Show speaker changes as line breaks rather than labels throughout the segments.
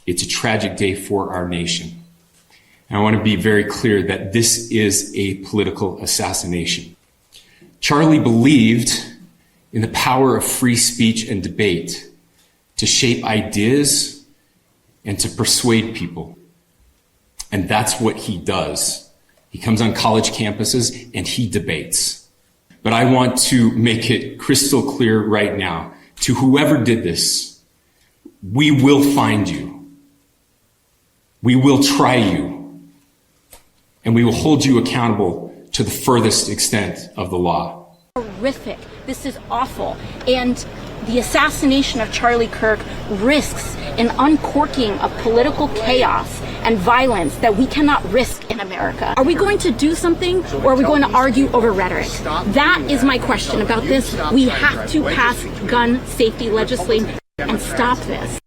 It's a tragic day for our nation. And I want to be very clear that this is a political assassination. Charlie believed in the power of free speech and debate to shape ideas and to persuade people. And that's what he does. He comes on college campuses and he debates. But I want to make it crystal clear right now to whoever did this, we will find you. We will try you. And we will hold you accountable to the furthest extent of the law.
Horrific. This is awful. And the assassination of Charlie Kirk risks an uncorking of political chaos and violence that we cannot risk in America. Are we going to do something, or are we going to argue over rhetoric? That is my question about this. We have to pass gun safety legislation and stop this.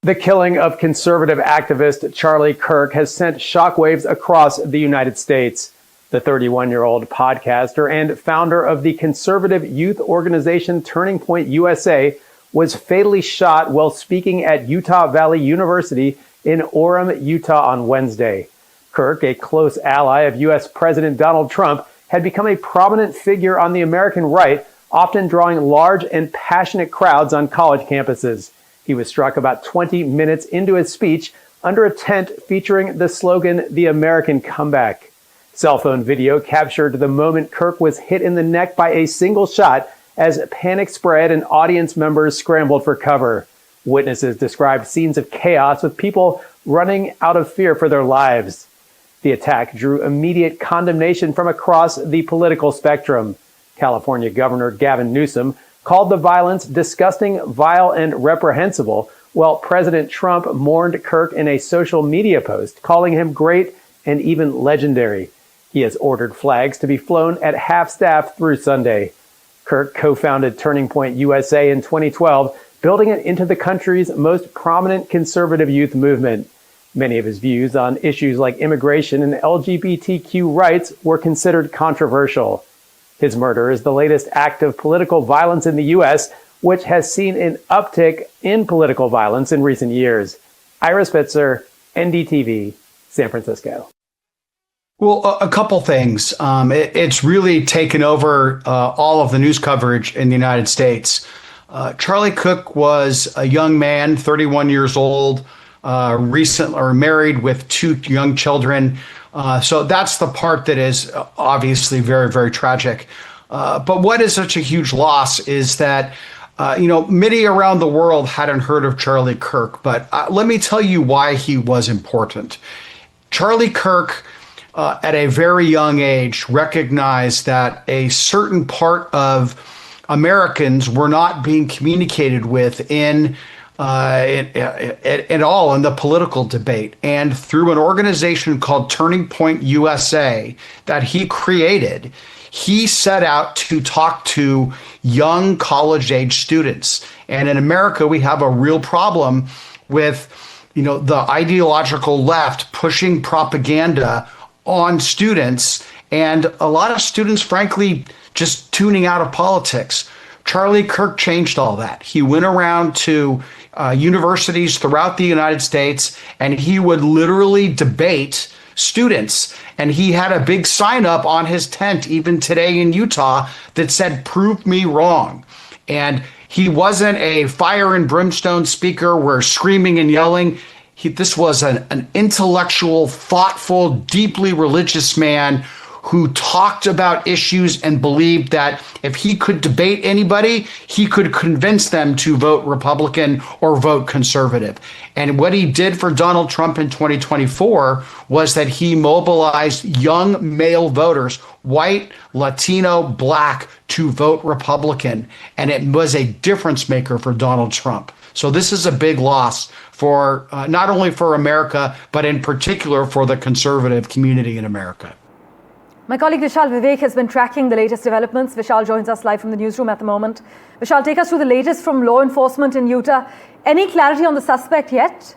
The killing of conservative activist Charlie Kirk has sent shockwaves across the United States. The 31-year-old podcaster and founder of the conservative youth organization Turning Point USA was fatally shot while speaking at Utah Valley University in Orem, Utah on Wednesday. Kirk, a close ally of U.S. President Donald Trump, had become a prominent figure on the American right, often drawing large and passionate crowds on college campuses. He was struck about 20 minutes into his speech under a tent featuring the slogan, "The American Comeback." Cell phone video captured the moment Kirk was hit in the neck by a single shot as panic spread and audience members scrambled for cover. Witnesses described scenes of chaos with people running out of fear for their lives. The attack drew immediate condemnation from across the political spectrum. California Governor Gavin Newsom called the violence disgusting, vile, and reprehensible, while President Trump mourned Kirk in a social media post, calling him great and even legendary. He has ordered flags to be flown at half-staff through Sunday. Kirk co-founded Turning Point USA in 2012, building it into the country's most prominent conservative youth movement. Many of his views on issues like immigration and LGBTQ rights were considered controversial. His murder is the latest act of political violence in the U.S., which has seen an uptick in political violence in recent years. Ira Spitzer, NDTV, San Francisco.
Well, a couple things. It's really taken over all of the news coverage in the United States. Charlie Kirk was a young man, 31 years old, recently married with 2 young children. So that's the part that is obviously very, very tragic. But what is such a huge loss is that, many around the world hadn't heard of Charlie Kirk. But let me tell you why he was important. Charlie Kirk, at a very young age, recognized that a certain part of Americans were not being communicated with at all in the political debate. And through an organization called Turning Point USA that he created, he set out to talk to young college-age students. And in America, we have a real problem with, the ideological left pushing propaganda on students, and a lot of students, frankly, just tuning out of politics. Charlie Kirk changed all that. He went around to universities throughout the United States, and he would literally debate students. And he had a big sign up on his tent, even today in Utah, that said, "Prove me wrong." And he wasn't a fire and brimstone speaker where screaming and yelling. This was an intellectual, thoughtful, deeply religious man who talked about issues and believed that if he could debate anybody, he could convince them to vote Republican or vote conservative. And what he did for Donald Trump in 2024 was that he mobilized young male voters, white, Latino, black, to vote Republican. And it was a difference maker for Donald Trump. So this is a big loss for not only for America, but in particular for the conservative community in America.
My colleague Vishal Vivek has been tracking the latest developments. Vishal joins us live from the newsroom at the moment. Vishal, take us through the latest from law enforcement in Utah. Any clarity on the suspect yet?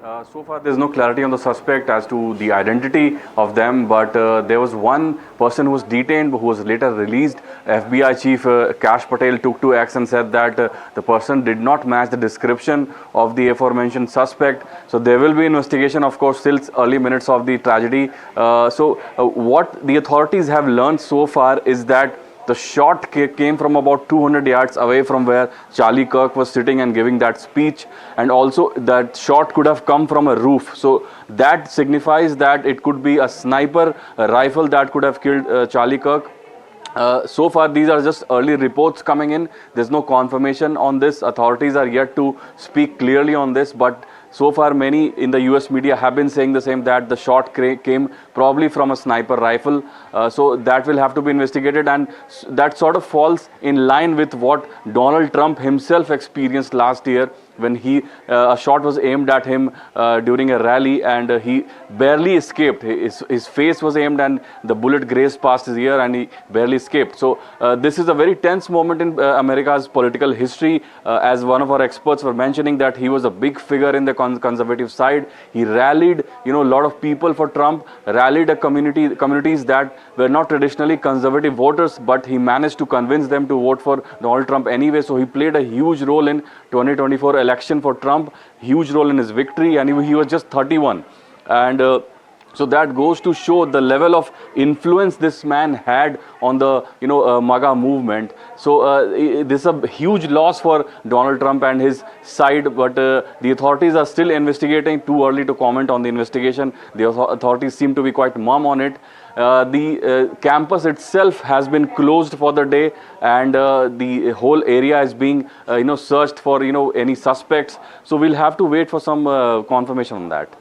So far, there's no clarity on the suspect as to the identity of them, but there was one person who was detained who was later released. FBI Chief Kash Patel took to X and said that the person did not match the description of the aforementioned suspect. So there will be investigation, of course, till early minutes of the tragedy. What the authorities have learned so far is that the shot came from about 200 yards away from where Charlie Kirk was sitting and giving that speech, and also that shot could have come from a roof. So that signifies that it could be a sniper rifle that could have killed Charlie Kirk. So far, these are just early reports coming in. There's no confirmation on this. Authorities are yet to speak clearly on this, but so far, many in the US media have been saying the same, that the shot came probably from a sniper rifle. So that will have to be investigated, and that sort of falls in line with what Donald Trump himself experienced last year when a shot was aimed at him during a rally, and he barely escaped. His face was aimed and the bullet grazed past his ear and he barely escaped. So this is a very tense moment in America's political history. As one of our experts were mentioning, that he was a big figure in the conservative side. He rallied, a lot of people for Trump, rallied communities that were not traditionally conservative voters, but he managed to convince them to vote for Donald Trump anyway. So he played a huge role in 2024 election for Trump, huge role in his victory, and he was just 31. And so that goes to show the level of influence this man had on the MAGA movement. So this is a huge loss for Donald Trump and his side, but the authorities are still investigating. Too early to comment on the investigation. The authorities seem to be quite mum on it. The campus itself has been closed for the day, and the whole area is being searched for any suspects. So we'll have to wait for some confirmation on that.